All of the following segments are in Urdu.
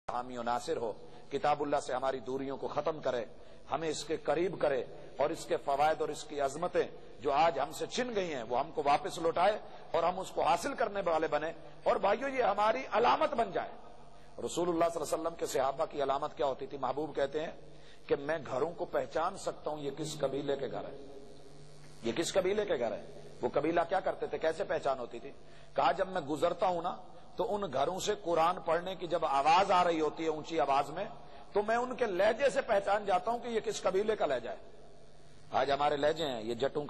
حامی و ناصر ہو، کتاب اللہ سے ہماری دوریوں کو ختم کرے، ہمیں اس کے قریب کرے، اور اس کے فوائد اور اس کی عظمتیں جو آج ہم سے چھن گئی ہیں وہ ہم کو واپس لوٹائے اور ہم اس کو حاصل کرنے والے بنے، اور بھائیو یہ ہماری علامت بن جائے۔ رسول اللہ صلی اللہ علیہ وسلم کے صحابہ کی علامت کیا ہوتی تھی؟ محبوب کہتے ہیں کہ میں گھروں کو پہچان سکتا ہوں یہ کس قبیلے کے گھر ہے، یہ کس قبیلے کے گھر ہے۔ وہ قبیلہ کیا کرتے تھے، کیسے پہچان ہوتی تھی؟ کہا جب میں گزرتا ہوں نا تو ان گھروں سے قرآن پڑھنے کی جب آواز آ رہی ہوتی ہے اونچی آواز میں تو میں ان کے لہجے سے پہچان جاتا ہوں کہ یہ کس قبیلے کا لہجہ ہے۔ آج ہمارے لہجے ہیں، یہ جاٹوں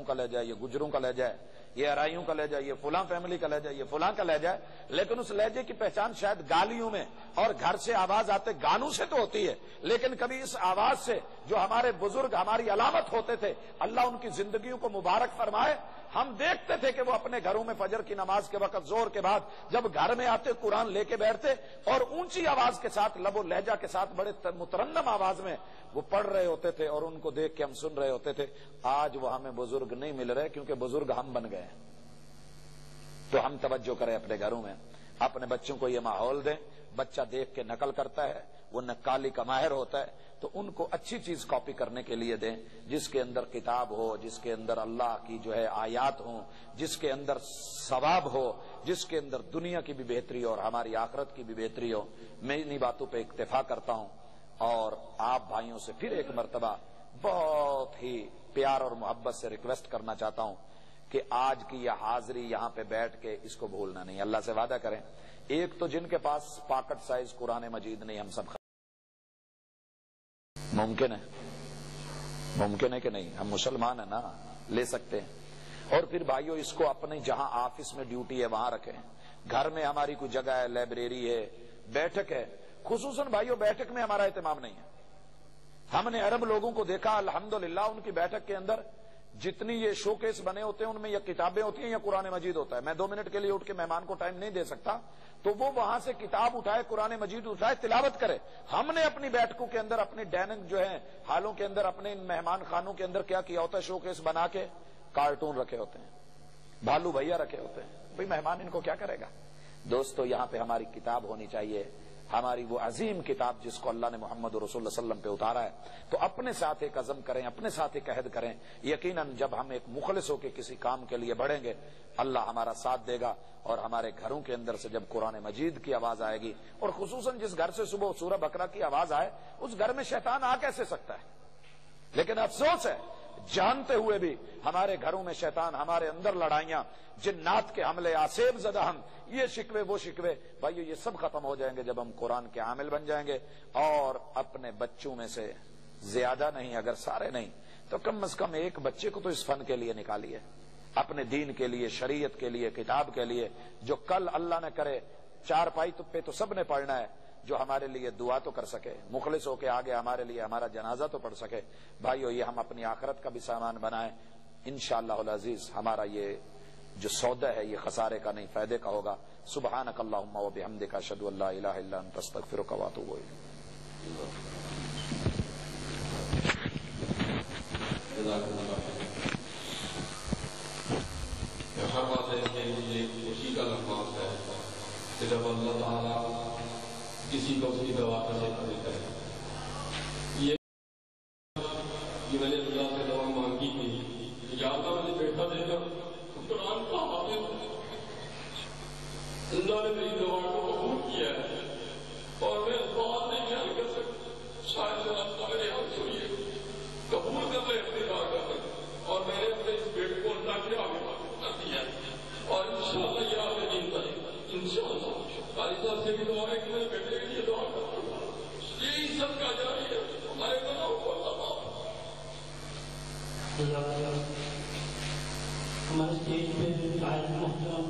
کا لہجہ ہے، یہ گجروں کا لہجہ ہے، یہ ارائیوں کا لہجہ ہے، یہ فلاں فیملی کا لہجہ ہے، یہ فلاں کا لہجہ ہے، لیکن اس لہجے کی پہچان شاید گالیوں میں اور گھر سے آواز آتے گانوں سے تو ہوتی ہے، لیکن کبھی اس آواز سے جو ہمارے بزرگ ہماری علامت ہوتے تھے، اللہ ان کی زندگیوں کو مبارک فرمائے، ہم دیکھتے تھے کہ وہ اپنے گھروں میں فجر کی نماز کے وقت زور کے بعد جب گھر میں آتے قرآن لے کے بیٹھتے اور اونچی آواز کے ساتھ لب و لہجہ کے ساتھ بڑے مترنم آواز میں وہ پڑھ رہے ہوتے تھے اور ان کو دیکھ کے ہم سن رہے ہوتے تھے۔ آج وہ ہمیں بزرگ نہیں مل رہے کیونکہ بزرگ ہم بن گئے ہیں۔ تو ہم توجہ کریں اپنے گھروں میں، اپنے بچوں کو یہ ماحول دیں، بچہ دیکھ کے نقل کرتا ہے، وہ نقالی کا ماہر ہوتا ہے، تو ان کو اچھی چیز کاپی کرنے کے لیے دیں جس کے اندر کتاب ہو، جس کے اندر اللہ کی جو ہے آیات ہوں، جس کے اندر ثواب ہو، جس کے اندر دنیا کی بھی بہتری اور ہماری آخرت کی بھی بہتری ہو۔ میں انہی باتوں پہ اکتفا کرتا ہوں اور آپ بھائیوں سے پھر ایک مرتبہ بہت ہی پیار اور محبت سے ریکویسٹ کرنا چاہتا ہوں کہ آج کی یہ حاضری یہاں پہ بیٹھ کے اس کو بھولنا نہیں۔ اللہ سے وعدہ کریں، ایک تو جن کے پاس پاکٹ سائز قرآن مجید نہیں، ہم سب ممکن ہے، ممکن ہے کہ نہیں؟ ہم مسلمان ہیں نا، لے سکتے ہیں۔ اور پھر بھائیو اس کو اپنے جہاں آفس میں ڈیوٹی ہے وہاں رکھیں، گھر میں ہماری کوئی جگہ ہے، لائبریری ہے، بیٹھک ہے، خصوصاً بھائیو بیٹھک میں ہمارا اہتمام نہیں ہے۔ ہم نے عرب لوگوں کو دیکھا الحمدللہ ان کی بیٹھک کے اندر جتنی یہ شو کیس بنے ہوتے ہیں ان میں یا کتابیں ہوتی ہیں یا قرآن مجید ہوتا ہے۔ میں 2 منٹ کے لیے اٹھ کے مہمان کو ٹائم نہیں دے سکتا تو وہ وہاں سے کتاب اٹھائے، قرآن مجید اٹھائے، تلاوت کرے۔ ہم نے اپنی بیٹھکوں کے اندر، اپنی ڈائننگ جو ہے ہالوں کے اندر، اپنے مہمان خانوں کے اندر کیا کیا ہوتا ہے؟ شو کیس بنا کے کارٹون رکھے ہوتے ہیں، بھالو بھیا رکھے ہوتے ہیں۔ بھئی مہمان ان کو کیا کرے گا؟ دوستو یہاں پہ ہماری کتاب ہونی چاہیے، ہماری وہ عظیم کتاب جس کو اللہ نے محمد رسول اللہ صلی اللہ علیہ وسلم پہ اتارا ہے۔ تو اپنے ساتھ ایک عزم کریں، اپنے ساتھ ایک عہد کریں، یقیناً جب ہم ایک مخلص ہو کے کسی کام کے لیے بڑھیں گے اللہ ہمارا ساتھ دے گا، اور ہمارے گھروں کے اندر سے جب قرآن مجید کی آواز آئے گی، اور خصوصاً جس گھر سے صبح سورہ بقرہ کی آواز آئے اس گھر میں شیطان آ کیسے سکتا ہے؟ لیکن افسوس ہے جانتے ہوئے بھی ہمارے گھروں میں شیطان، ہمارے اندر لڑائیاں، جنات کے حملے، آسیب زدہ ہم، یہ شکوے وہ شکوے، بھائیو یہ سب ختم ہو جائیں گے جب ہم قرآن کے عامل بن جائیں گے، اور اپنے بچوں میں سے زیادہ نہیں، اگر سارے نہیں تو کم از کم ایک بچے کو تو اس فن کے لیے نکالیے، اپنے دین کے لیے، شریعت کے لیے، کتاب کے لیے، جو کل اللہ نہ کرے 4 پائی پہ تو سب نے پڑھنا ہے، جو ہمارے لیے دعا تو کر سکے، مخلص ہو کے آگے ہمارے لیے ہمارا جنازہ تو پڑھ سکے۔ بھائیو یہ ہم اپنی آخرت کا بھی سامان بنائیں، انشاءاللہ العزیز ہمارا یہ جو سودا ہے یہ خسارے کا نہیں، فائدے کا ہوگا۔ سبحانک اللہم و بحمدک، اشہد ان لا الہ الا انت، استغفرک و اتوب الیک۔ ہر بات ہے کہ یہ خوشی کا لمحہ ہے کہ جب اللہ تعالیٰ کسی کو اس کی دعا کا ذکر دیتا ہے۔ یہ میں نے اللہ سے دعا مانگی تھی، یا اللہ مجھے بیٹا دے گا قرآن کا حافظ، اللہ نے میری دعا کو قبول کیا ہے اور میں بات نہیں خیال کر سکتا، شاید اللہ میرے ہاتھ سنیے قبول کر لے اپنی دعا کر، اور میں نے اپنے اس بیٹے کو اللہ کے آگے کر دیا، اور انشاءاللہ یہ آگے دین کرے گا انشاءاللہ۔ قاری صاحب سے بھی دعا ہے کہ میرے بیٹے کے لیے دعا کروں، یہی سب کا جاری ہے، ہمارے گناہوں کو اللہ معاف۔ ہمارے اسٹیج پہ قائد محترم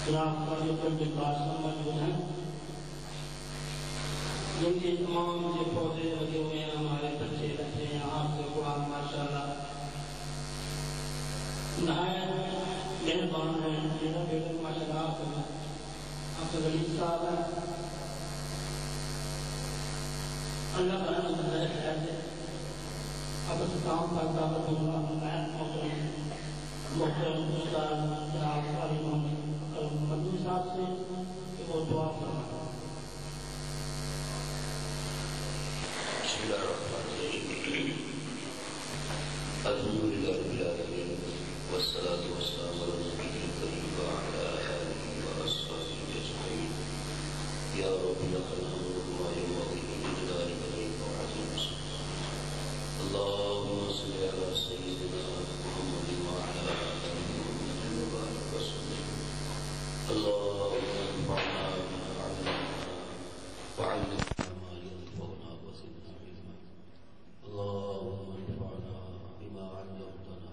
جناب قاضی عبدالباسط صاحب موجود ہیں، جن کے تمام جو پودے لگے ہوئے ہیں، ہمارے بچے بچے ہیں، آپ سے قرآن ماشاءاللہ نہایت مہربان ہیں۔ میرا بیٹا ماشاءاللہ آپ سے غریب صاحب ہے، اللہ تعالیٰ نے خیر دے، اب اس کام کا دعوت محترم استاد جناب قاری محمد مدنی صاحب سے کہ وہ دعا فرمائیں۔ الله الرحمن الرحيم الحمد لله رب العالمين والصلاة والسلام على النبي الكريم وعلى آله وأصحابه أجمعين يا رب لك الحمد وما ينبغي لجلالك وعظيم سلطانك اللهم صل على سيدنا محمد وعلى آله محمد وبارك وسلم اللهم انفعنا بما علمتنا وعلمنا ما ينفعنا وزدنا علما اللهم انفعنا بما علمتنا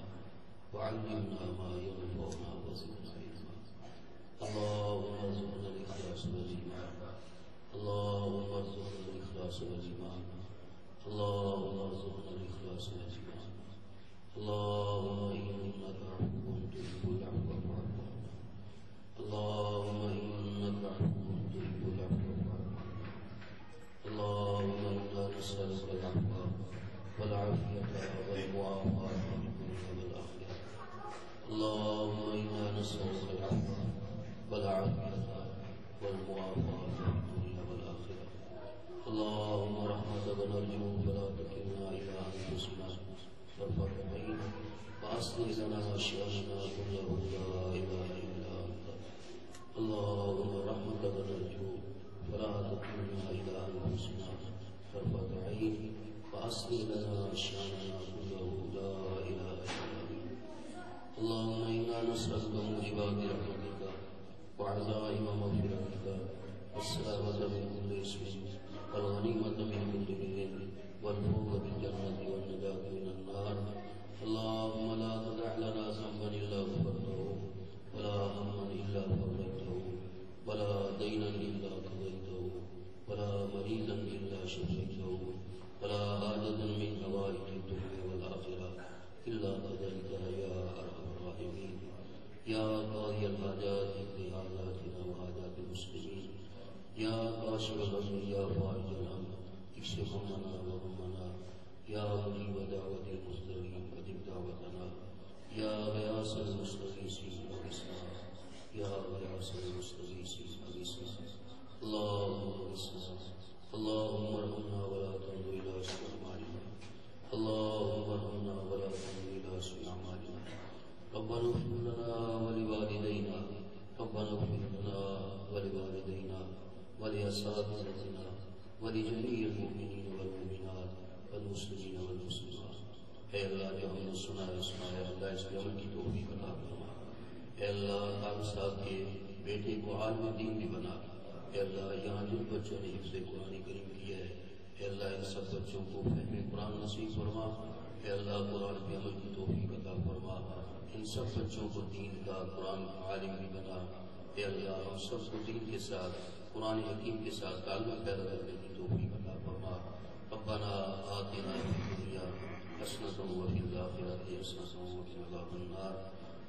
وعلمنا ما ينفعنا وزدنا علما اللهم ارزقنا الإخلاص والإيمان اللهم ارزقنا الإخلاص والإيمان اللهم ارزقنا الإخلاص والإيمان اللهم إنك عفو تحب العفو فاعف عنا اللهم إنك عفو تحب العفو فاعف عنا اللهم إنا نسألك العفو والعافية والمعافاة في الدنيا والآخرة اللهم إنا نسألك العفو والعافية والمعافاة في الدنيا والآخرة اللهم رحمتك نرجو فلا تكلنا إلى أنفسنا طرفة عين وأصلح لنا شأننا كله لا إله إلا أنت اللهم رحمتك نرجو فلا تكلنا إلى أنفسنا طرفة عين وأصلح لنا شأننا كله لا إله إلا أنت اللهم إنا نسألك موجبات رحمتك وعزائم مغفرتك والسلامة من كل اسم والغنيمة من كل بر والفوز بالجنة والنجاة من النار اللهم لا تدع لنا ذنبا إلا غفرته ولا هما إلا فرجته ولا دينا إلا قضيته ولا مريضا إلا شفيته ولا حاجة من حوائج الدنيا والآخرة إلا قضيتها يا أرحم الراحمين يا قاضي الحاجات اقض حاجاتنا وحاجات المسلمين يا كاشف الغم يا فارج الهم اكشف همنا وغمنا يا مجيب دعوة المضطرين أجب دعوتنا يا غياث المستغيثين أغثنا يا غياث المستغيثين أغثنا اللهم اغثنا اللهم ارحمنا ولا تمض إلى سوء أعمالنا اللهم ارحمنا ولا تمض إلى سوء أعمالنا ربنا اغفر لنا ولوالدينا ربنا اغفر لنا ولوالدينا ولأساتذتنا ولجميع المؤمنين والمؤمنات والمسلمين والمسلمات اے اللہ جو ہم نے سنایا اللہ اس کے عمل کی توفیق عطا فرما اے اللہ خان صاحب کے بیٹے کو عالم دین بھی بنا اے اللہ یہاں جن بچوں نے حفظ قرآن کریم کیا ہے اے اللہ ان سب بچوں کو فہم قرآن نصیب فرما اے اللہ قرآن کے عمل کی توفیق عطا فرما ان سب بچوں کو دین کا قرآن عالم بھی بنا اے اللہ ہم سب کو دین کے ساتھ قرآن حکیم کے ساتھ تعلق پیدا کرنے کی توفیق عطا فرما ربنا آتنا فی الدنیا حسنة وفي الآخرة حسنة وقنا عذاب النار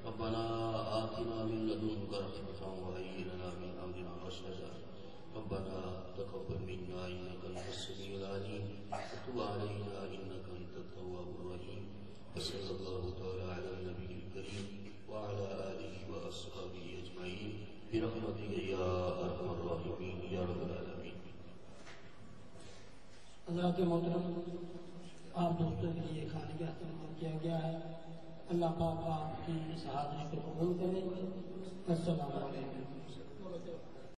ربنا آتنا من لدنك رحمة وهيئ لنا من أمرنا رشدا ربنا تقبل منا إنك أنت السميع العليم وتب علينا إنك أنت التواب الرحيم وصلى الله تعالى على النبي الكريم وعلى آله وأصحابه أجمعين برحمتك يا أرحم الراحمين يا رب العالمين. حضرات محترم آپ دوستوں کے لیے کھانے کا اہتمام کیا گیا ہے. اللہ پاک آپ کی اس حاضری کو قبول کرے. السلام علیکم.